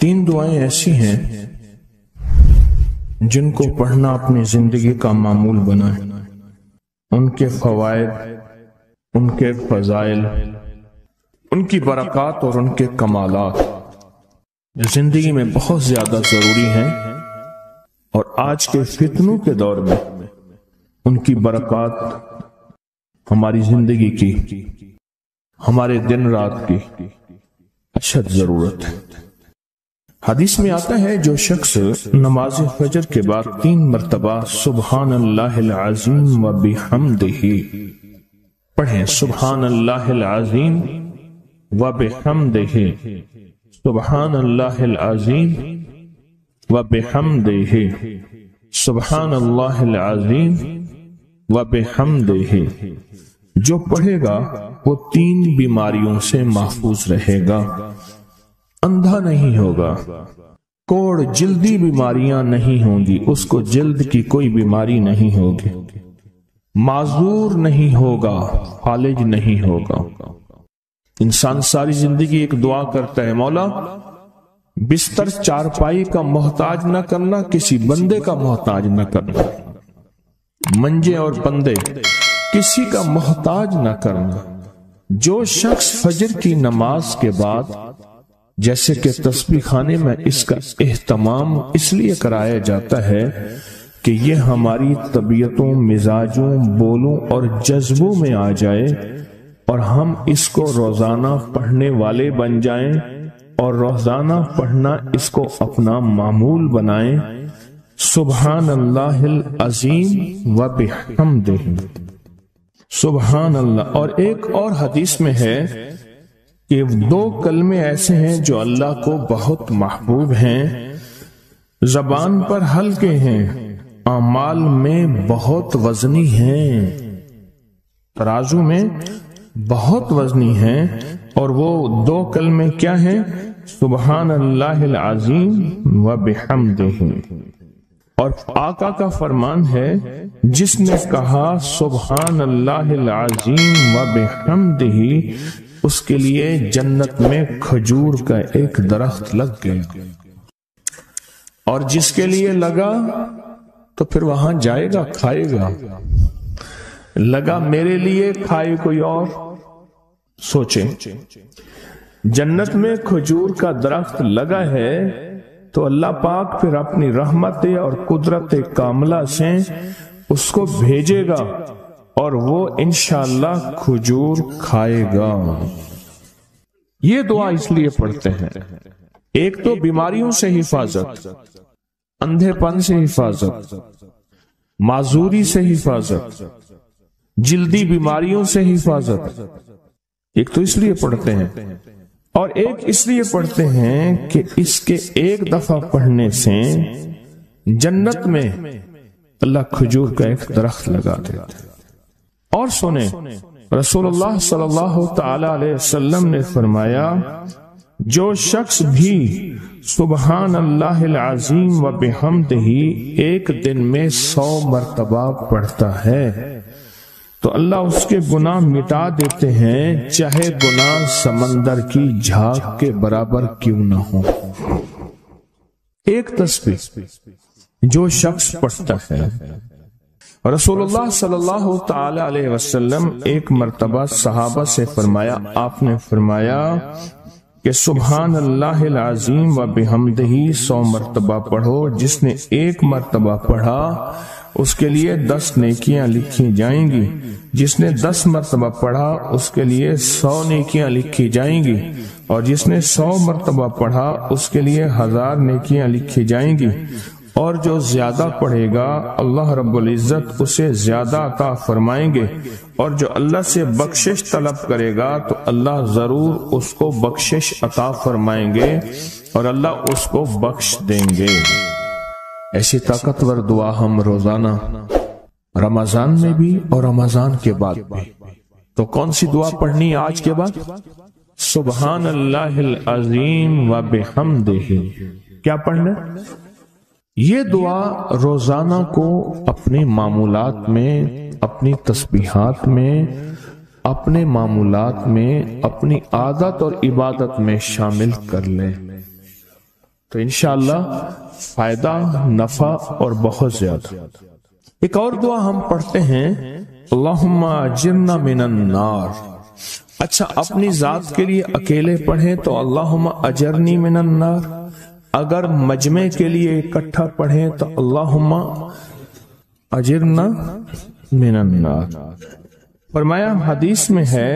تین دعائیں ایسی ہیں جن کو پڑھنا اپنی زندگی کا معمول بنائے. ان کے فوائد، ان کے فضائل، ان کی برکات اور ان کے کمالات زندگی میں بہت زیادہ ضروری ہیں، اور آج کے فتنوں کے دور میں ان کی برکات ہماری زندگی کی، ہمارے دن رات کی اشد ضرورت ہے. حدیث میں آتا ہے جو شخص نماز فجر کے بعد 3 مرتبہ سبحان اللہ العظیم و بحمدہ پڑھیں، سبحان اللہ العظیم و بحمدہ، سبحان اللہ العظیم و بحمدہ، سبحان اللہ العظیم و بحمدہ، جو پڑھے گا وہ 3 بیماریوں سے محفوظ رہے گا. اندھا نہیں ہوگا، کوڑ جلدی بیماریاں نہیں ہوں گی، اس کو جلد کی کوئی بیماری نہیں ہوگی، معذور نہیں ہوگا، فالج نہیں ہوگا. انسان ساری زندگی ایک دعا کرتا ہے، مولا بستر چارپائی کا محتاج نہ کرنا، کسی بندے کا محتاج نہ کرنا، منجے اور بندے کسی کا محتاج نہ کرنا. جو شخص فجر کی نماز کے بعد جیسے کہ تسبیح خانے میں اس کا اہتمام اس لیے کرایا جاتا ہے کہ یہ ہماری طبیعتوں، مزاجوں، بولوں اور جذبوں میں آ جائے اور ہم اس کو روزانہ پڑھنے والے بن جائیں اور روزانہ پڑھنا اس کو اپنا معمول بنائیں. سبحان اللہ العظیم و بحمدہ، سبحان اللہ. اور ایک اور حدیث میں ہے کہ 2 کلمے ایسے ہیں جو اللہ کو بہت محبوب ہیں، زبان پر ہلکے ہیں، اعمال میں بہت وزنی ہیں، ترازو میں بہت وزنی ہیں. اور وہ 2 کلمے کیا ہیں؟ سبحان اللہ العظیم و بحمدہ. اور آقا کا فرمان ہے جس نے کہا سبحان اللہ العظیم و بحمدہ، اس کے لیے جنت میں کھجور کا ایک درخت لگ گیا، اور جس کے لیے لگا تو پھر وہاں جائے گا، کھائے گا. لگا میرے لیے، کھائے کوئی اور. سوچیں، جنت میں کھجور کا درخت لگا ہے تو اللہ پاک پھر اپنی رحمت اور قدرت کاملہ سے اس کو بھیجے گا اور وہ انشاءاللہ کھجور کھائے گا. یہ دعا اس لیے پڑھتے ہیں، ایک تو بیماریوں سے حفاظت، اندھے پن سے حفاظت، معذوری سے حفاظت، جلدی بیماریوں سے حفاظت. ایک تو اس لیے پڑھتے ہیں، اور ایک اس لیے پڑھتے ہیں کہ اس کے ایک دفعہ پڑھنے سے جنت میں اللہ کھجور کا ایک درخت لگا دیتا ہے. اور سنیں، رسول اللہ صلی اللہ تعالی علیہ وسلم نے فرمایا جو شخص بھی سبحان اللہ العظیم و بحمدہ ایک دن میں 100 مرتبہ پڑھتا ہے تو اللہ اس کے گناہ مٹا دیتے ہیں، چاہے گناہ سمندر کی جھاگ کے برابر کیوں نہ ہو. ایک تسبیح جو شخص پڑھتا ہے. رسول اللہ صلی اللہ تعالی علیہ وسلم ایک مرتبہ صحابہ سے فرمایا، آپ نے فرمایا کہ سبحان اللہ العظیم و بحمدہ 100 مرتبہ پڑھو، جس نے 1 مرتبہ پڑھا اس کے لیے 10 نیکیاں لکھی جائیں گی، جس نے 10 مرتبہ پڑھا اس کے لیے 100 نیکیاں لکھی جائیں گی، اور جس نے 100 مرتبہ پڑھا اس کے لیے 1000 نیکیاں لکھی جائیں گی. اور جو زیادہ پڑھے گا اللہ رب العزت اسے زیادہ عطا فرمائیں گے، اور جو اللہ سے بخشش طلب کرے گا تو اللہ ضرور اس کو بخشش عطا فرمائیں گے اور اللہ اس کو بخش دیں گے. ایسی طاقتور دعا ہم روزانہ رمضان میں بھی اور رمضان کے بعد بھی. تو کون سی دعا پڑھنی ہے آج کے بعد؟ سبحان اللہ العظیم و بحمدہ. کیا پڑھنا؟ یہ دعا روزانہ کو اپنے معمولات میں، اپنی تسبیحات میں، اپنے معمولات میں، اپنی عادت اور عبادت میں شامل کر لیں. تو انشاءاللہ فائدہ، نفع اور بہت زیادہ۔ ایک اور دعا ہم پڑھتے ہیں، اللہم اجرنا من النار۔ اچھا، اپنی ذات کے لیے اکیلے پڑھیں تو اللہم اجرنی من النار، اگر مجمع کے لیے اکٹھا پڑھیں تو اللہم اجرنا من النار۔ فرمایا حدیث میں ہے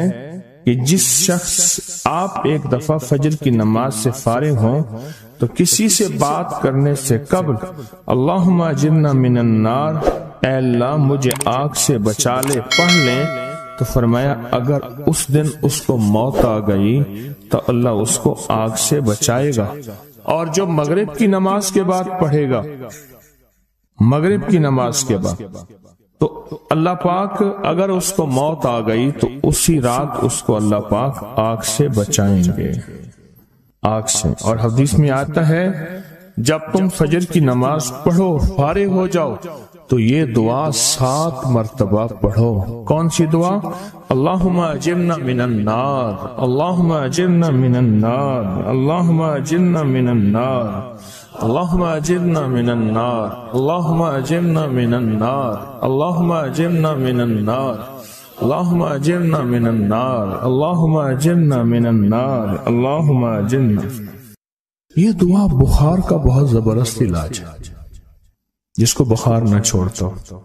کہ جس شخص آپ ایک دفعہ فجر کی نماز سے فارغ ہوں تو کسی سے بات کرنے سے قبل اللہم اجرنا من النار، اے اللہ مجھے آگ سے بچا لے، پڑھ لیں، تو فرمایا اگر اس دن اس کو موت آ گئی تو اللہ اس کو آگ سے بچائے گا۔ اور جو مغرب کی نماز کے بعد پڑھے گا، مغرب کی نماز کے بعد، تو اللہ پاک اگر اس کو موت آ گئی تو اسی رات اس کو اللہ پاک آگ سے بچائیں گے، آگ سے۔ اور حدیث میں آتا ہے جب تم فجر کی نماز پڑھو، فارغ ہو جاؤ، تو یہ دعا 7 مرتبہ پڑھو۔ کون سی دعا؟ اللہم اجرنا من النار، اللہم اجرنا من النار، اللہم اجرنا من النار، اللہم اجرنا من النار، اللہم اجرنا من النار، اللہم اجرنا من النار، اللہم اجرنا من النار، اللہم اجرنا من النار، اللہم اجرنا۔ یہ دعا بخار کا بہت زبردست علاج ہے، جس کو بخار نہ چھوڑتا ہو۔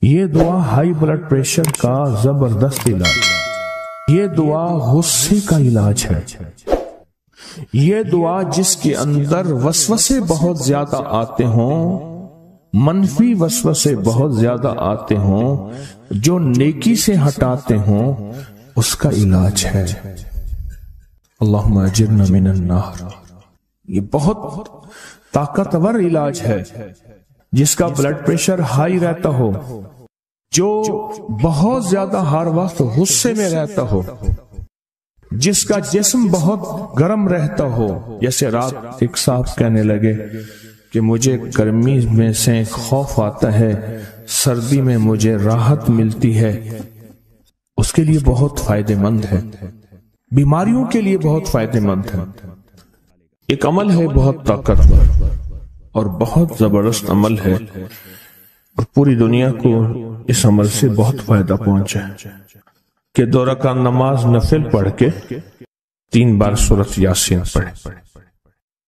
یہ دعا ہائی بلڈ پریشر کا زبردست علاج ہے۔ یہ دعا غصے کا علاج ہے۔ یہ دعا جس کے اندر وسوسے بہت زیادہ آتے ہوں، منفی وسوسے بہت زیادہ آتے ہوں، جو نیکی سے ہٹاتے ہوں، اس کا علاج ہے۔ اللہم اجرنا من النار، یہ بہت طاقتور علاج ہے۔ جس کا بلڈ پریشر ہائی رہتا ہو، جو بہت زیادہ ہر وقت غصے میں رہتا ہو، جس کا جسم بہت گرم رہتا ہو، جیسے رات ایک صاحب کہنے لگے کہ مجھے گرمی میں سے خوف آتا ہے، سردی میں مجھے راحت ملتی ہے، اس کے لیے بہت فائدہ مند ہے، بیماریوں کے لیے بہت فائدہ مند ہے۔ ایک عمل ہے بہت طاقتور اور بہت زبردست عمل ہے، اور پوری دنیا کو اس عمل سے بہت فائدہ پہنچا ہے کہ 2 رکعت نماز نفل پڑھ کے 3 بار سورۃ یاسین پڑھے،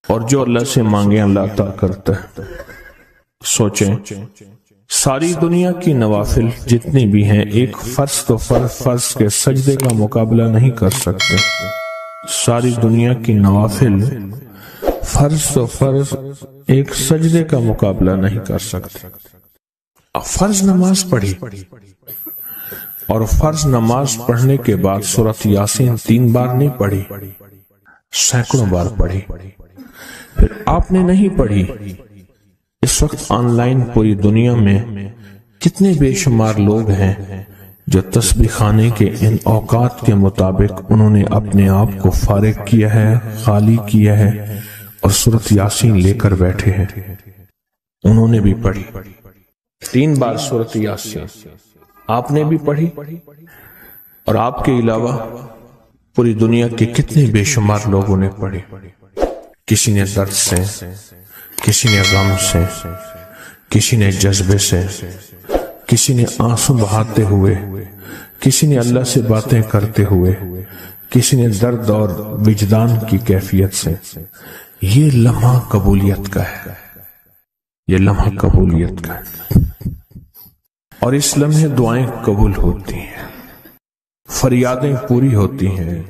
اور جو اللہ سے مانگے اللہ عطا کرتا ہے۔ سوچیں، ساری دنیا کی نوافل جتنی بھی ہیں، ایک فرض تو فرض کے سجدے کا مقابلہ نہیں کر سکتے۔ ساری دنیا کی نوافل فرض تو فرض ایک سجدے کا مقابلہ نہیں کر سکتے۔ فرض نماز پڑھی، اور فرض نماز پڑھنے کے بعد سورۃ یاسین 3 بار نہیں پڑھی، سینکڑوں بار پڑھی۔ پھر آپ نے نہیں پڑھی، اس وقت آن لائن پوری دنیا میں کتنے بے شمار لوگ ہیں جو تسبیح خانے کے ان اوقات کے مطابق انہوں نے اپنے آپ کو فارغ کیا ہے، خالی کیا ہے، اور سورۃ یاسین لے کر بیٹھے ہیں۔ انہوں نے بھی پڑھی 3 بار سورۃ یاسین، آپ نے بھی پڑھی، اور آپ کے علاوہ پوری دنیا کے کتنے بے شمار لوگوں نے پڑھی۔ کسی نے درد سے، کسی نے غم سے، کسی نے جذبے سے، کسی نے آنسو بہاتے ہوئے، کسی نے اللہ سے باتیں کرتے ہوئے، کسی نے درد اور وجدان کی کیفیت سے۔ یہ لمحہ قبولیت کا ہے، یہ لمحہ قبولیت کا ہے، اور اس لمحے دعائیں قبول ہوتی ہیں، فریادیں پوری ہوتی ہیں،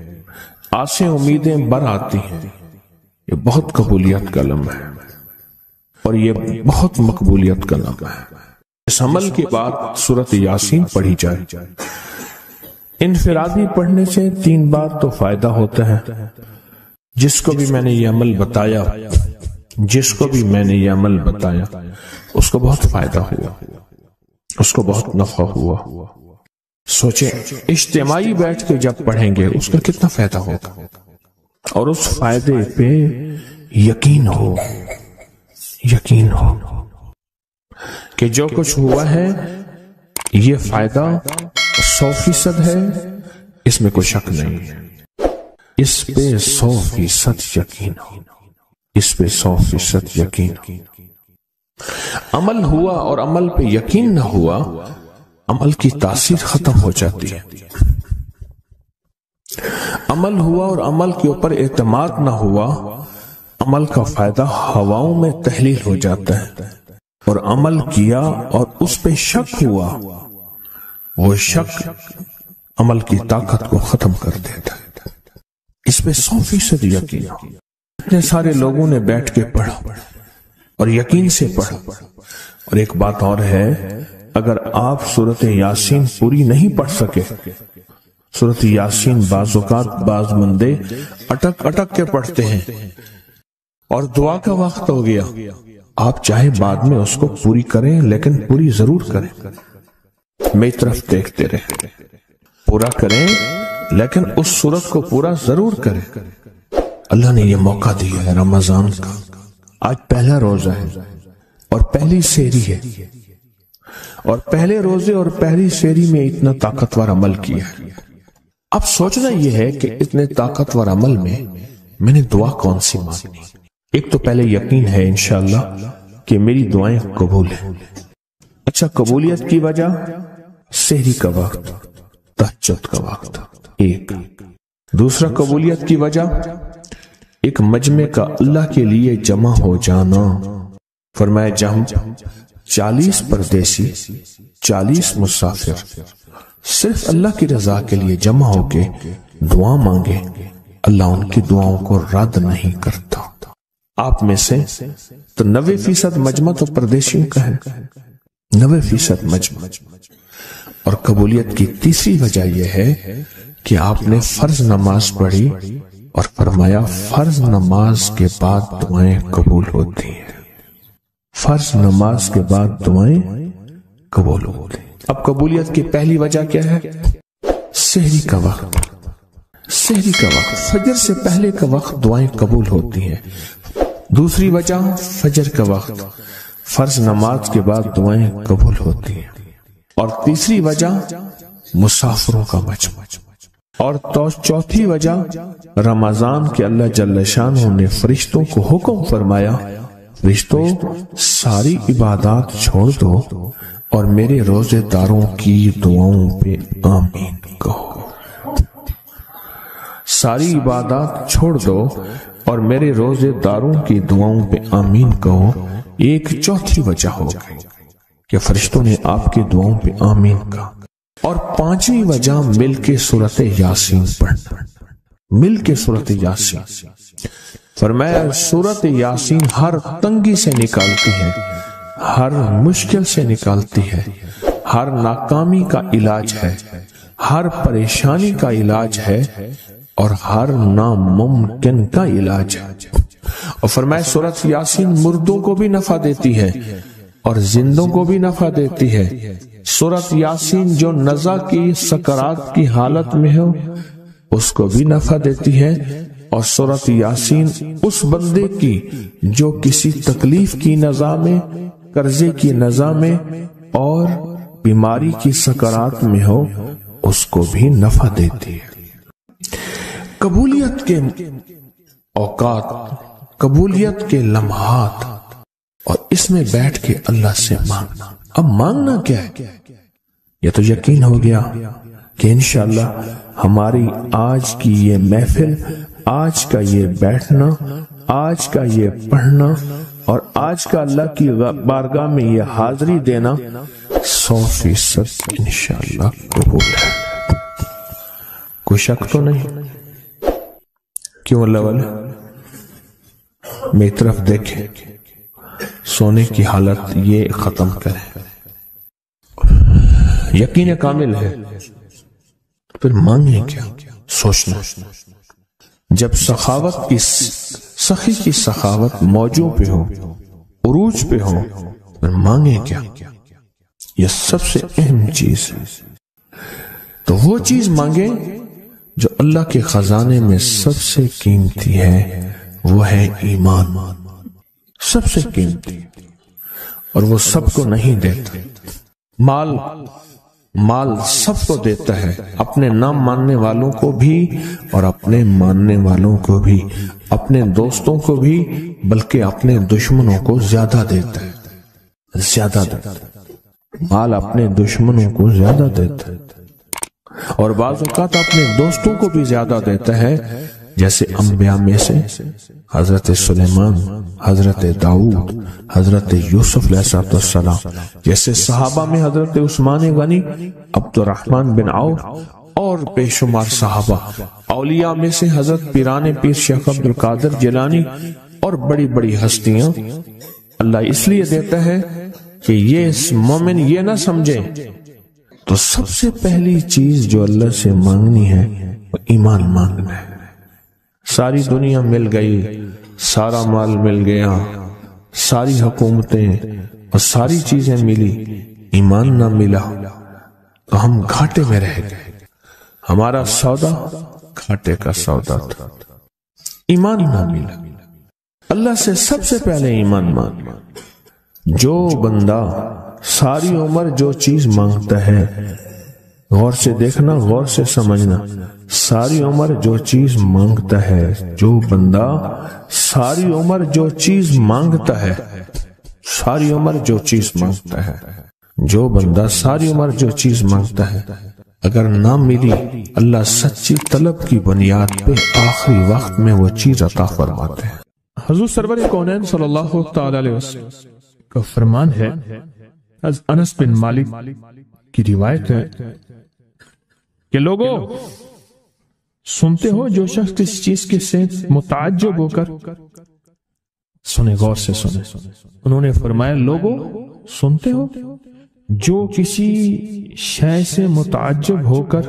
آسیں امیدیں بر آتی ہیں۔ یہ بہت قبولیت کا لمحہ ہے، اور یہ بہت مقبولیت کا لمحہ ہے۔ اس عمل کے بعد سورۃ یاسین پڑھی جائے۔ انفرادی پڑھنے سے 3 بار تو فائدہ ہوتا ہے۔ جس کو بھی میں نے یہ عمل بتایا، جس کو بھی میں نے یہ عمل بتایا، اس کو بہت فائدہ ہوا، اس کو بہت نفع ہوا۔ سوچیں، اجتماعی بیٹھ کے جب پڑھیں گے اس کا کتنا فائدہ ہوگا، اور اس فائدے پہ یقین ہو، یقین ہو کہ جو کچھ ہوا ہے یہ فائدہ 100% ہے، اس میں کوئی شک نہیں ہے، اس پہ 100% یقین ہو۔ اس پہ 100% یقین ہو۔ عمل ہوا اور عمل پہ یقین نہ ہوا، عمل کی تاثیر ختم ہو جاتی ہے۔ عمل ہوا اور عمل کے اوپر اعتماد نہ ہوا، عمل کا فائدہ ہواؤں میں تحلیل ہو جاتا ہے، اور عمل کیا اور اس پہ شک ہوا، وہ شک عمل کی طاقت کو ختم کر دیتا ہے۔ اس پہ 100% یقین ہو۔ اتنے سارے لوگوں نے بیٹھ کے پڑھا اور یقین سے پڑھا۔ اور ایک بات اور ہے، اگر آپ سورۃ یاسین پوری نہیں پڑھ سکے، سورۃ یاسین بعض اوقات بعض بندے اٹک اٹک کے پڑھتے ہیں اور دعا کا وقت ہو گیا، آپ چاہے بعد میں اس کو پوری کریں لیکن پوری ضرور کریں، میری طرف دیکھتے رہیں، پورا کریں لیکن اس سورت کو پورا ضرور کریں۔ اللہ نے یہ موقع دیا ہے رمضان کا، آج پہلا روزہ ہے اور پہلی سحری ہے، اور پہلے روزے اور پہلی سحری میں اتنا طاقتور عمل کیا ہے۔ اب سوچنا یہ ہے کہ اتنے طاقتور عمل میں نے دعا کون سی مانگنی؟ ایک تو پہلے یقین ہے انشاءاللہ کہ میری دعائیں قبول ہیں۔ اچھا، قبولیت کی وجہ سحری کا وقت، تہجد کا وقت، ایک دوسرا قبولیت کی وجہ ایک مجمع کا اللہ کے لیے جمع ہو جانا۔ فرمایا جب 40 پردیسی 40 مسافر صرف اللہ کی رضا کے لیے جمع ہو کے دعا مانگے، اللہ ان کی دعاؤں کو رد نہیں کرتا۔ آپ میں سے تو 90% مجمع تو پردیشیوں کا ہے، 90% مجمع۔ اور قبولیت کی تیسری وجہ یہ ہے کہ آپ نے فرض نماز پڑھی اور فرمایا فرض نماز کے بعد دعائیں قبول ہوتی ہیں، فرض نماز کے بعد دعائیں قبول ہوتی ہیں۔ اب قبولیت کی پہلی وجہ کیا ہے؟ سحری کا وقت، سحری کا وقت، فجر سے پہلے کا وقت دعائیں قبول ہوتی ہیں۔ دوسری وجہ فجر کا وقت، فرض نماز کے بعد دعائیں قبول ہوتی ہیں۔ اور تیسری وجہ مسافروں کا مجمع، اور چوتھی وجہ رمضان کے اللہ جل شانہ نے فرشتوں کو حکم فرمایا، فرشتوں ساری عبادات چھوڑ دو اور میرے روزے داروں کی دعاؤں پہ آمین کہو۔ ساری عبادات چھوڑ دو اور میرے روزے داروں کی دعاؤں پہ آمین کہو۔ ایک چوتھی وجہ ہو گئی کہ فرشتوں نے آپ کی دعاؤں پہ آمین کہا۔ اور پانچویں وجہ مل کے سورۃ یاسین پڑھنا، مل کے سورۃ یاسین۔ فرمایا سورۃ یاسین ہر تنگی سے نکالتی ہے، ہر مشکل سے نکالتی ہے، ہر ناکامی کا علاج ہے، ہر پریشانی کا علاج ہے، اور ہر ناممکن کا علاج ہے۔ اور فرمایا سورۃ یاسین مردوں کو بھی نفع دیتی ہے اور زندوں کو بھی نفع دیتی ہے۔ سورۃ یاسین جو نزع کی سکرات کی حالت میں ہو اس کو بھی نفع دیتی ہے، اور سورۃ یاسین اس بندے کی جو کسی تکلیف کی نزع میں، قرضے کی نزع میں اور بیماری کی سکرات میں ہو اس کو بھی نفع دیتی ہے۔ قبولیت کے اوقات، قبولیت کے لمحات، اور اس میں بیٹھ کے اللہ سے مانگنا۔ اب مانگنا کیا ہے؟ یہ تو یقین ہو گیا کہ انشاءاللہ ہماری آج کی یہ محفل، آج کا یہ بیٹھنا، آج کا یہ پڑھنا اور آج کا اللہ کی بارگاہ میں یہ حاضری دینا 100% انشاءاللہ قبول ہے۔ کوئی شک تو نہیں؟ کیوں اللہ والے میری طرف دیکھیں، سونے کی حالت یہ ختم کریں، یقین کامل ہے، پھر مانگیں کیا؟ سوچنا۔ جب سخاوت کی سخی کی سخاوت موجوں پہ ہو، عروج پہ ہو، پھر مانگیں کیا؟ یہ سب سے اہم چیز ہے۔ تو وہ چیز مانگیں جو اللہ کے خزانے میں سب سے قیمتی ہے، وہ ہے ایمان، سب سے قیمتی، اور وہ سب کو نہیں دیتا۔ مال مال سب کو دیتا ہے، اپنے نہ ماننے والوں کو بھی اور اپنے ماننے والوں کو بھی، اپنے دوستوں کو بھی، بلکہ اپنے دشمنوں کو زیادہ دیتا ہے، زیادہ دیتا ہے۔ مال اپنے دشمنوں کو زیادہ دیتا ہے اور بعض اوقات اپنے دوستوں کو بھی زیادہ دیتا ہے، جیسے انبیاء میں سے حضرت سلیمان، حضرت داؤد، حضرت یوسف علیہ السلام، جیسے صحابہ میں حضرت عثمان غنی، عبد الرحمن بن عوف اور بے شمار صحابہ، اولیاء میں سے حضرت پیران پیر شیخ عبد القادر جیلانی اور بڑی بڑی ہستیاں۔ اللہ اس لیے دیتا ہے کہ یہ مومن یہ نہ سمجھے، تو سب سے پہلی چیز جو اللہ سے مانگنی ہے وہ ایمان مانگنا ہے۔ ساری دنیا مل گئی، سارا مال مل گیا، ساری حکومتیں اور ساری چیزیں ملی، ایمان نہ ملا تو ہم گھاٹے میں رہ گئے۔ ہمارا سودا گھاٹے کا سودا تھا، ایمان نہ ملا۔ اللہ سے سب سے پہلے ایمان مانگنا۔ جو بندہ ساری عمر جو چیز مانگتا ہے، غور سے دیکھنا، غور سے سمجھنا، ساری عمر جو چیز مانگتا ہے، جو بندہ ساری عمر جو چیز مانگتا ہے، ساری عمر جو چیز مانگتا ہے، جو بندہ ساری عمر جو چیز مانگتا ہے، اگر نہ ملی، اللہ سچی طلب کی بنیاد پہ آخری وقت میں وہ چیز عطا فرماتے ہیں۔ حضور سرور کونین صلی اللہ علیہ وسلم کا فرمان ہے، انس بن مالک کی روایت ہے کہ لوگوں سنتے ہو، جو شخص کسی چیز کے سے متعجب ہو کر سنے، غور سے سنے۔ انہوں نے فرمایا، لوگوں سنتے ہو، جو کسی شے سے متعجب ہو کر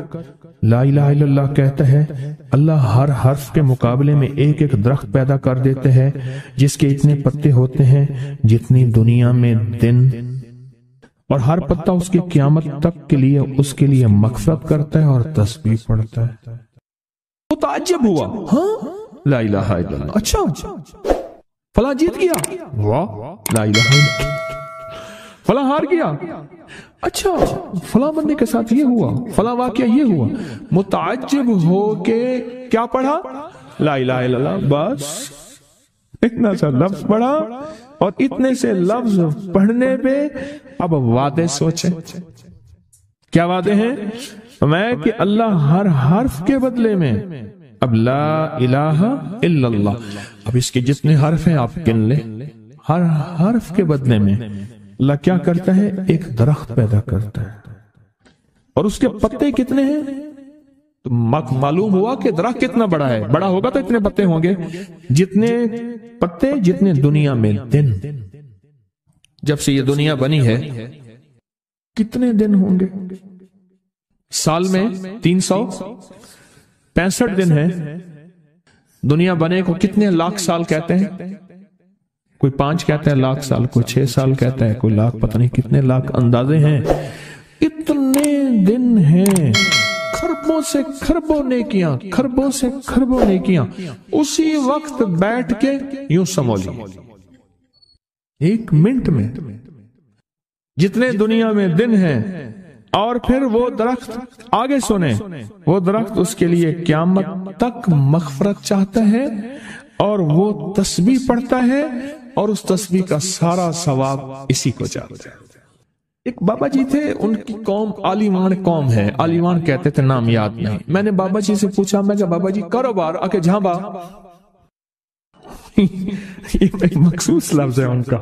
لا الہ الا اللہ کہتا ہے، اللہ ہر حرف کے مقابلے میں ایک ایک درخت پیدا کر دیتے ہیں جس کے اتنے پتے ہوتے ہیں جتنی دنیا میں دن، اور ہر پتا اس کی قیامت تک کے لیے اس کے لیے مغفرت کرتا ہے اور تسبیح پڑھتا ہے۔ متعجب ہوا، ہاں لا الہ الا اللہ، اچھا فلاں جیت گیا، واہ لا الہ الا اللہ، فلاں ہار گیا، اچھا فلاں بندے کے ساتھ یہ ہوا، فلاں واقعہ یہ ہوا۔ متعجب ہو کے کیا پڑھا؟ لا الہ الا اللہ، بس اتنا سا لفظ پڑھا، اور اتنے سے لفظ پڑھنے پہ اب وعدے سوچیں، کیا وعدے ہیں؟ میں کہ اللہ ہر حرف کے بدلے میں، اب لا الہ الا اللہ، اب اس کے جتنے حرف ہیں آپ گن لیں، ہر حرف کے بدلے میں اللہ کیا کرتا ہے؟ ایک درخت پیدا کرتا ہے، اور اس کے پتے کتنے ہیں؟ تو معلوم ہوا کہ درخت کتنا بڑا ہے، بڑا ہوگا تو اتنے پتے ہوں گے، جتنے پتے جتنے دنیا میں دن۔ جب سے یہ دنیا بنی ہے کتنے دن ہوں گے؟ سال میں 365 دن ہیں۔ دنیا بنے کو کتنے لاکھ سال کہتے ہیں؟ کوئی 5 کہتا ہے لاکھ سال، کوئی 6 سال کہتا ہے، کوئی لاکھ، پتہ نہیں کتنے لاکھ اندازے ہیں۔ اتنے دن ہیں، خربوں سے خربوں نیکیاں، خربوں سے خربوں نیکیاں اسی وقت بیٹھ کے یوں سمولی، 1 منٹ میں جتنے دنیا میں دن ہیں۔ اور پھر وہ درخت، آگے سنیں، وہ درخت اس کے لیے قیامت تک مغفرت چاہتا ہے، اور وہ تسبیح پڑھتا ہے، اور اس تسبیح کا سارا ثواب اسی کو جاتا ہے۔ ایک بابا جی تھے، ان کی قوم عالیوان قوم ہے، عالیوان کہتے تھے، نام یاد نہیں۔ میں نے بابا جی سے پوچھا، میں کہ بابا جی کاروبار؟ آکے جھانبا، یہ ایک مخصوص لفظ ہے ان کا۔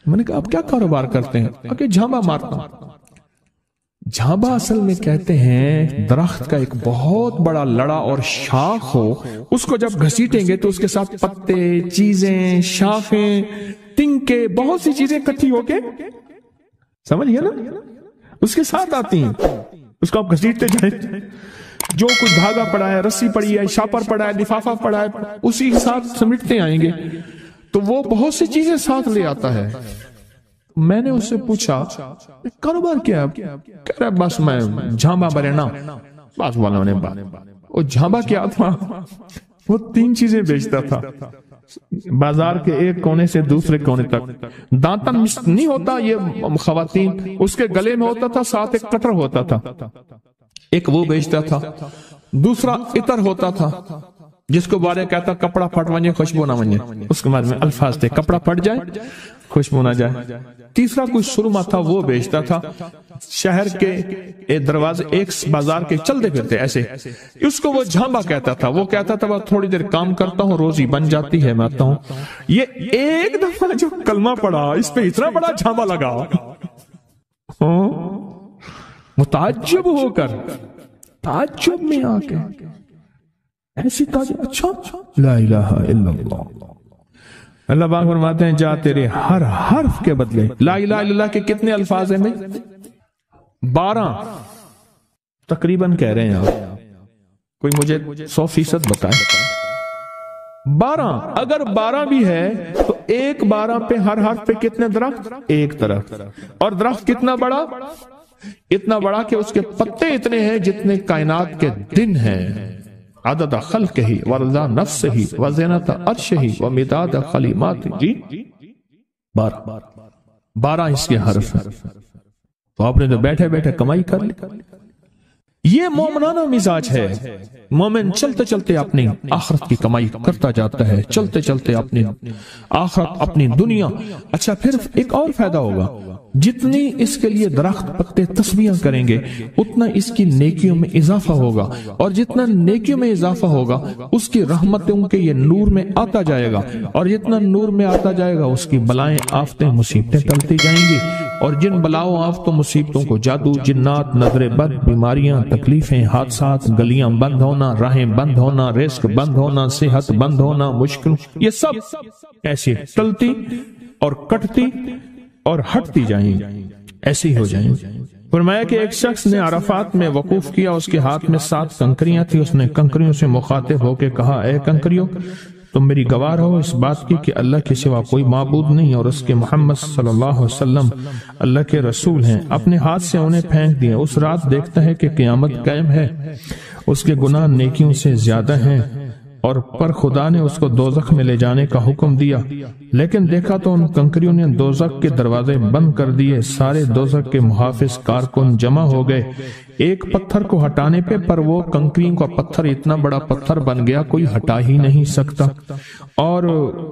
میں نے کہا آپ کیا کاروبار کرتے ہیں؟ آکے جھانبا مارتا ہوں۔ جھانبا اصل میں کہتے ہیں درخت کا ایک بہت بڑا لڑا اور شاخ ہو، اس کو جب گھسیٹیں گے تو اس کے ساتھ پتے، چیزیں، شاخیں، تنکے، بہت سی چیزیں کٹھی ہو کے، سمجھ گئے نا، اس کے ساتھ آتی ہیں۔ اس کو آپ گھسیٹتے جائیں، جو کچھ دھاگا پڑا ہے، رسی پڑی ہے، شاپر پڑا ہے، لفافہ پڑا ہے، اسی کے ساتھ سمیٹتے آئیں گے، تو وہ بہت سی چیزیں ساتھ لے آتا ہے۔ میں نے اس سے پوچھا کاروبار کیا؟ کہہ رہا بس میں جھانبا برینا۔ بس والوں نے بات، وہ جھانبا کیا تھا؟ وہ 3 چیزیں بیچتا تھا۔ بازار کے ایک کونے سے دوسرے کونے تک. دانتن نہیں ہوتا یہ خواتین، اس کے گلے میں ہوتا تھا، ساتھ ایک قطر ہوتا تھا، ایک وہ بیچتا تھا. دوسرا عطر ہوتا تھا جس کو بارے کہتا کپڑا پھٹ ونجے خوشبو نہ ونجے، اس کے بعد میں الفاظ تھے کپڑا پھٹ جائے خوشبو نہ جائے. تیسرا کوئی سرما تھا وہ بیچتا تھا. شہر کے دروازے ایک بازار کے چلتے پھرتے ایسے، اس کو وہ جھامبا کہتا تھا. وہ کہتا تھا تھوڑی دیر کام کرتا ہوں روزی بن جاتی ہے، میں آتا ہوں. یہ ایک دفعہ جو کلمہ پڑا اس پہ اتنا بڑا جھامبا لگا، متعجب ہو کر، تعجب میں آ کے ایسی تعجب، اچھا لا الہ الا اللہ. اللہ پاک فرماتے ہیں جا تیرے ہر حرف کے بدلے. لا الہ الا اللہ کے کتنے الفاظ ہیں میں؟ 12 تقریباً کہہ رہے ہیں آپ، کوئی مجھے 100% بتائے. 12 اگر 12 بھی ہے تو ایک 12 پہ ہر حرف پہ کتنے درخت؟ ایک درخت. اور درخت کتنا بڑا؟ اتنا بڑا کہ اس کے پتے اتنے ہیں جتنے کائنات کے دن ہیں. عدد خلقہ ورضا نفسہ وزینت عرشہ ومداد کلماتہ. جی 12 اس کے حرف ہیں. تو آپ نے تو بیٹھے بیٹھے کمائی کر لی. یہ مومنانہ مزاج ہے. مومن چلتے چلتے اپنی آخرت کی کمائی کرتا جاتا ہے، چلتے چلتے اپنی آخرت، اپنی دنیا. اچھا پھر ایک اور فائدہ ہوگا، جتنی اس کے لیے درخت پتے تسبیحاں کریں گے اتنا اس کی نیکیوں میں اضافہ ہوگا، اور جتنا نیکیوں میں اضافہ ہوگا اس کی رحمتوں کے یہ نور میں آتا جائے گا، اور جتنا نور میں آتا جائے گا اس کی بلائیں آفتیں مصیبتیں ٹلتی جائیں گی. اور جن بلاؤں آفتوں مصیبتوں کو جادو، جنات، نظر بد، بیماریاں، تکلیفیں، حادثات، گلیاں بند ہونا، راہیں بند ہونا، رزق بند ہونا، صحت بند ہونا، مشکل، یہ سب ایسی ٹلتی اور کٹتی اور ہٹتی جائیں، ایسی ہو جائیں. فرمایا کہ ایک شخص نے عرفات میں وقوف کیا، اس کے ہاتھ میں 7 کنکریاں تھی. اس نے کنکریوں سے مخاطب ہو کے کہا اے کنکریوں تم میری گواہ ہو اس بات کی کہ اللہ کے سوا کوئی معبود نہیں اور اس کے محمد صلی اللہ علیہ وسلم اللہ کے رسول ہیں. اپنے ہاتھ سے انہیں پھینک دیا. اس رات دیکھتا ہے کہ قیامت قائم ہے، اس کے گناہ نیکیوں سے زیادہ ہیں، اور پر خدا نے اس کو دوزخ میں لے جانے کا حکم دیا. لیکن دیکھا تو ان کنکریوں نے دوزخ کے دروازے بند کر دیے. سارے دوزخ کے محافظ کارکن جمع ہو گئے ایک پتھر کو ہٹانے پہ، پر وہ کنکریوں کا پتھر اتنا بڑا پتھر بن گیا کوئی ہٹا ہی نہیں سکتا، اور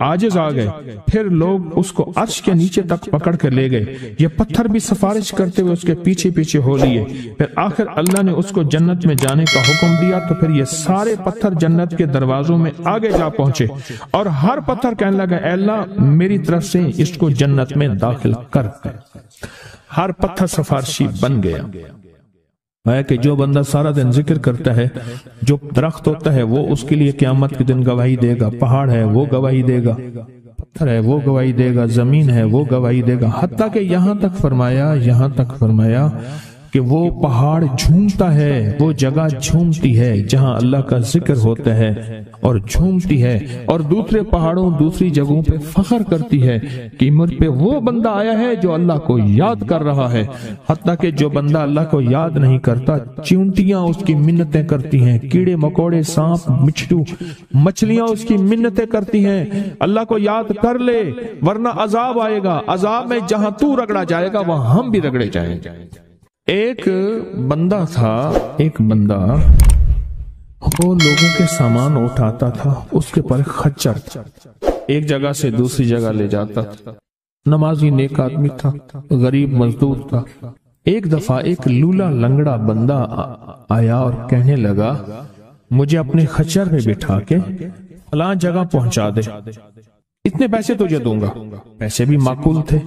عاجز آ گئے. پھر لوگ اس کو عرش کے نیچے تک پکڑ کے لے گئے. یہ پتھر بھی سفارش کرتے ہوئے اس کے پیچھے پیچھے ہو لیے. پھر آخر اللہ نے اس کو جنت میں جانے کا حکم دیا، تو پھر یہ سارے پتھر جنت کے دروازوں میں آگے جا پہنچے، اور ہر پتھر کہنے لگا اے اللہ میری طرف سے اس کو جنت میں داخل کر. ہر پتھر سفارشی بن گیا. ہے کہ جو بندہ سارا دن ذکر کرتا ہے، جو درخت ہوتا ہے وہ اس کے لیے قیامت کے دن گواہی دے گا، پہاڑ ہے وہ گواہی دے گا، پتھر ہے وہ گواہی دے گا، زمین ہے وہ گواہی دے گا. حتیٰ کہ یہاں تک فرمایا کہ وہ پہاڑ جھومتا ہے، وہ جگہ جھومتی ہے جہاں اللہ کا ذکر ہوتا ہے اور جھومتی ہے، اور دوسرے پہاڑوں دوسری جگہوں پہ فخر کرتی ہے کہ مجھ پہ وہ بندہ آیا ہے جو اللہ کو یاد کر رہا ہے. حتیٰ کہ جو بندہ اللہ کو یاد نہیں کرتا، چیونٹیاں اس کی منتیں کرتی ہیں، کیڑے مکوڑے، سانپ، مچھلو، مچھلیاں اس کی منتیں کرتی ہیں اللہ کو یاد کر لے ورنہ عذاب آئے گا. عذاب میں جہاں تو رگڑا جائے گا وہاں ہم بھی رگڑے جائیں گے. ایک بندہ تھا، وہ لوگوں کے سامان اٹھاتا تھا. اس کے پر خچر ایک جگہ سے دوسری جگہ لے جاتا تھا. نمازی نیک آدمی تھا، غریب مزدور تھا. ایک دفعہ ایک لولا لنگڑا بندہ آیا اور کہنے لگا مجھے اپنے خچر پہ بٹھا کے فلاں جگہ پہنچا دے، اتنے پیسے تجھے دوں گا. پیسے بھی معقول تھے.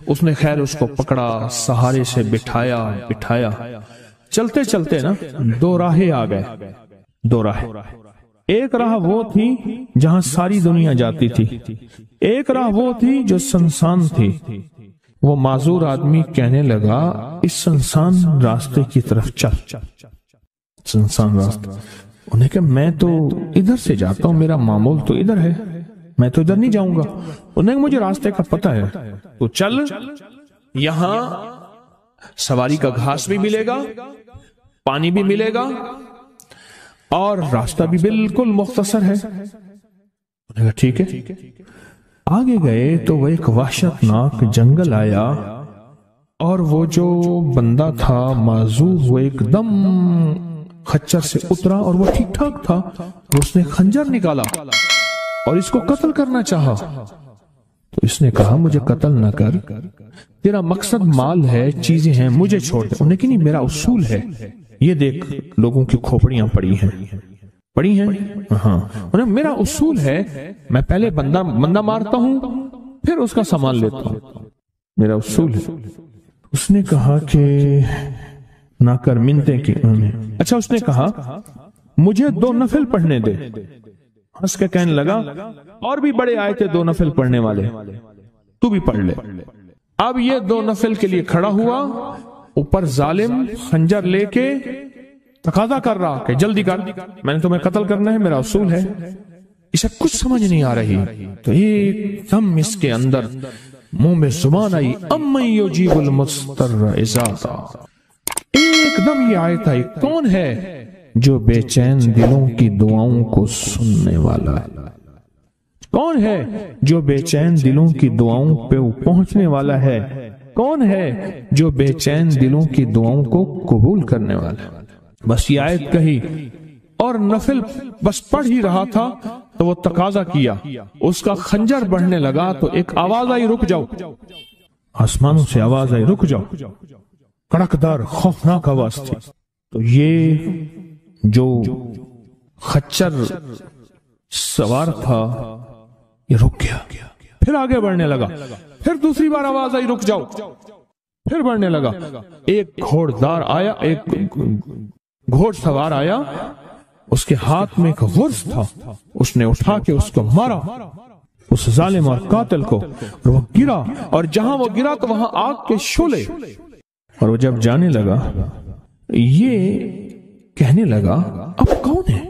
اس نے خیر اس کو پکڑا، سہارے سے بٹھایا. چلتے چلتے نا 2 راہیں آ گئے. 2 راہیں. ایک راہ وہ تھی جہاں ساری دنیا جاتی تھی، ایک راہ وہ تھی جو سنسان تھی. وہ معذور آدمی کہنے لگا اس سنسان راستے کی طرف چل. سنسان راستہ. انہیں کہ میں تو ادھر سے جاتا ہوں، میرا معمول تو ادھر ہے، میں تو ادھر نہیں جاؤں گا. انہیں کہ مجھے راستے کا پتہ ہے، تو چل، یہاں سواری کا گھاس بھی ملے گا، پانی بھی ملے گا، اور راستہ بھی بالکل مختصر ہے. انہوں نے کہا ٹھیک ہے۔ آگے گئے تو وہ ایک وحشتناک جنگل آیا، اور وہ جو بندہ تھا معذور وہ ایک دم خچر سے اترا اور وہ ٹھیک ٹھاک تھا، اس نے خنجر نکالا اور اس کو قتل کرنا چاہا۔ تو اس نے کہا مجھے قتل نہ کر، تیرا مقصد مال ہے، چیزیں ہیں، مجھے چھوڑ دے۔ انہوں نے کہا نہیں، میرا اصول ہے، یہ دیکھ لوگوں کی کھوپڑیاں پڑی ہیں ہاں، انہیں میرا اصول ہے، میں پہلے بندہ مارتا ہوں پھر اس کا سامان لیتا ہوں، میرا اصول ہے۔ اس نے کہا کہ نہ کر منتیں کی انہیں۔ اچھا اس نے کہا مجھے 2 نفل پڑھنے دے۔ ہنس کے کہنے لگا اور بھی بڑے آئے تھے 2 نفل پڑھنے والے، تو بھی پڑھ لے۔ اب یہ 2 نفل کے لیے کھڑا ہوا، اوپر ظالم خنجر لے کے تقاضا کر رہا کہ جلدی کر، میں نے تمہیں قتل کرنا ہے، میرا اصول ہے۔ اسے کچھ سمجھ نہیں آ رہی، تو ایک دم اس کے اندر منہ میں زبان آئی، امن یجیب المضطر اذا دعا۔ ایک دم یہ آیت آئی، کون ہے جو بے چین دلوں کی دعاؤں کو سننے والا ہے؟ کون ہے جو بے چین دلوں کی دعاؤں پہ پہنچنے والا ہے؟ کون ہے جو بے چین دلوں کی دعاؤں کو قبول کرنے والا ہے؟ بس یہ آیت کہی اور نفل بس پڑھ ہی رہا تھا تو وہ تقاضا کیا، اس کا خنجر بڑھنے لگا تو ایک آواز آئی، رک جاؤ۔ آسمانوں سے آواز آئی، رک جاؤ، کڑکدار خوفناک آواز تھی۔ تو یہ جو خچر سوار تھا یہ رک گیا، پھر آگے بڑھنے لگا، پھر دوسری بار آواز آئی، رک جاؤ، پھر بڑھنے لگا۔ ایک گھوڑدار آیا، ایک گھوڑ سوار آیا، اس کے ہاتھ میں ایک غرض تھا، اس نے اٹھا کے اس کو مارا، اس ظالم اور قاتل کو، اور وہ گرا، اور جہاں وہ گرا تو وہاں آگ کے شعلے۔ اور وہ جب جانے لگا یہ کہنے لگا اب کون ہے؟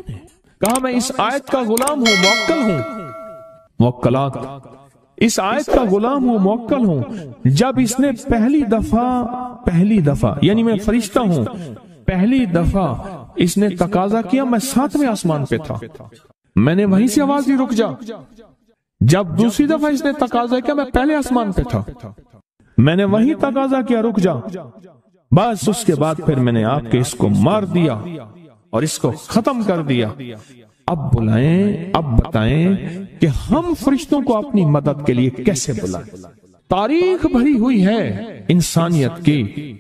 کہا میں اس آیت کا غلام ہوں، موکل ہوں، موکلات، اس آیت کا غلام ہوں، موکل ہوں۔ جب اس نے پہلی دفعہ یعنی میں فرشتہ ہوں، پہلی دفعہ اس نے تقاضا کیا، میں 7ویں آسمان پہ تھا، میں نے وہیں سے آواز دی رک جا۔ جب دوسری دفعہ اس نے تقاضا کیا، میں پہلے آسمان پہ تھا، میں نے وہیں تقاضا کیا رک جا۔ بس اس کے بعد پھر میں نے آپ کے اس کو مار دیا اور اس کو ختم کر دیا۔ اب بلائیں، اب بتائیں کہ ہم فرشتوں کو اپنی مدد کے لیے کیسے بلائیں؟ تاریخ بھری ہوئی ہے انسانیت کی،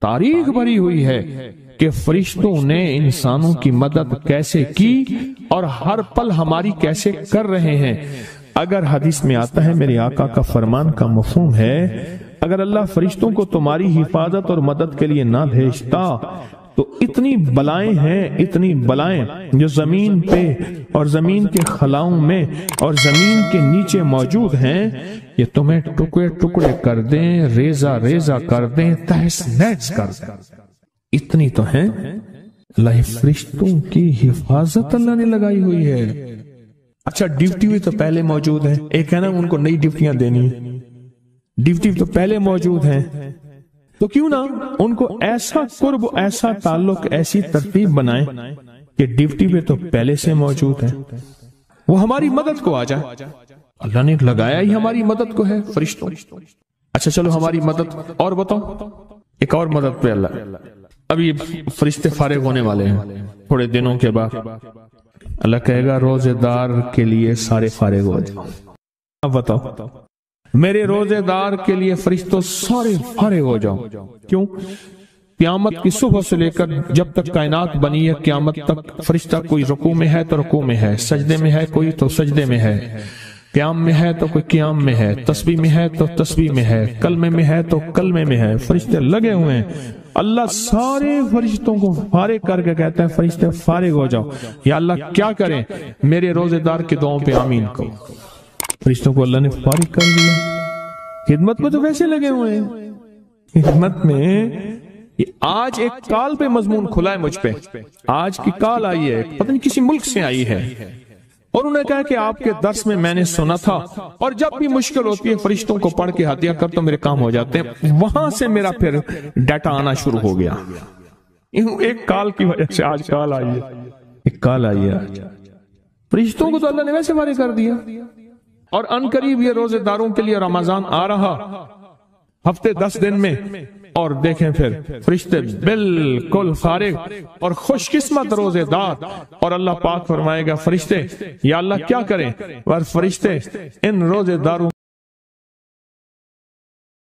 تاریخ بھری ہوئی ہے کہ فرشتوں نے انسانوں کی مدد کیسے کی اور ہر پل ہماری کیسے کر رہے ہیں۔ اگر حدیث میں آتا ہے، میرے آقا کا فرمان کا مفہوم ہے، اگر اللہ فرشتوں کو تمہاری حفاظت اور مدد کے لیے نہ بھیجتا تو اتنی بلائیں ہیں، اتنی بلائیں جو زمین پہ اور زمین کے خلاؤں میں اور زمین کے نیچے موجود ہیں، یہ تمہیں ٹکڑے ٹکڑے کر دیں، ریزہ ریزہ کر دیں، تہس نہس کر دیں۔ اتنی تو ہیں، اللہ فرشتوں کی حفاظت اللہ نے لگائی ہوئی ہے۔ اچھا ڈیوٹی بھی تو پہلے موجود ہے، ایک ہے نا ان کو نئی ڈیوٹیاں دینی، ڈیوٹی تو پہلے موجود ہیں، تو کیوں نہ ان کو ایسا قرب، ایسا تعلق، ایسی ترتیب بنائیں کہ ڈیوٹی پہ تو پہلے سے موجود ہے، وہ ہماری مدد کو آ جائے۔ اللہ نے لگایا ہی ہماری مدد کو ہے فرشتوں۔ اچھا چلو ہماری مدد اور بتاؤ، ایک اور مدد پہ اللہ، ابھی فرشتے فارغ ہونے والے ہیں تھوڑے دنوں کے بعد، اللہ کہے گا روزے دار کے لیے سارے فارغ ہو جاؤ۔ اب بتاؤ میرے روزے دار کے لیے فرشتوں سارے فارغ ہو جاؤ، کیوں؟ قیامت کی صبح سے لے کر جب تک کائنات بنی ہے قیامت تک فرشتہ کوئی رکوع میں ہے تو رکوع میں ہے، سجدے میں ہے کوئی تو سجدے میں ہے، قیام میں ہے تو کوئی قیام میں ہے، تسبیح میں ہے تو تسبیح میں ہے، کلمے میں ہے تو کلمے میں ہے، فرشتے لگے ہوئے ہیں۔ اللہ سارے فرشتوں کو فارغ کر کے کہتا ہے فرشتے فارغ ہو جاؤ، یا اللہ کیا کریں؟ میرے روزے دار کی دعاؤں پہ آمین کہو۔ فرشتوں کو اللہ نے فارغ کر دیا، خدمت میں تو ویسے لگے ہوئے ہیں، خدمت میں۔ آج ایک کال پہ مضمون کھلا ہے مجھ پہ، آج کی کال آئی ہے، پتہ نہیں کسی ملک سے آئی ہے، اور انہوں نے کہا کہ آپ کے درس میں نے سنا تھا، اور جب بھی مشکل ہوتی ہے فرشتوں کو پڑھ کے ہدیہ کر تو میرے کام ہو جاتے ہیں۔ وہاں سے میرا پھر ڈیٹا آنا شروع ہو گیا، ایک کال کی وجہ سے آج کال آئی ہے، ایک کال آئی ہے۔ فرشتوں کو تو اللہ نے ویسے فارغ کر دیا، اور ان قریب یہ روزے داروں کے لیے رمضان آ رہا، ہفتے 10 دن میں، اور دیکھیں پھر فرشتے بالکل فارغ اور خوش قسمت روزے دار، اور اللہ پاک فرمائے گا فرشتے یا اللہ کیا کریں، اور فرشتے ان روزے داروں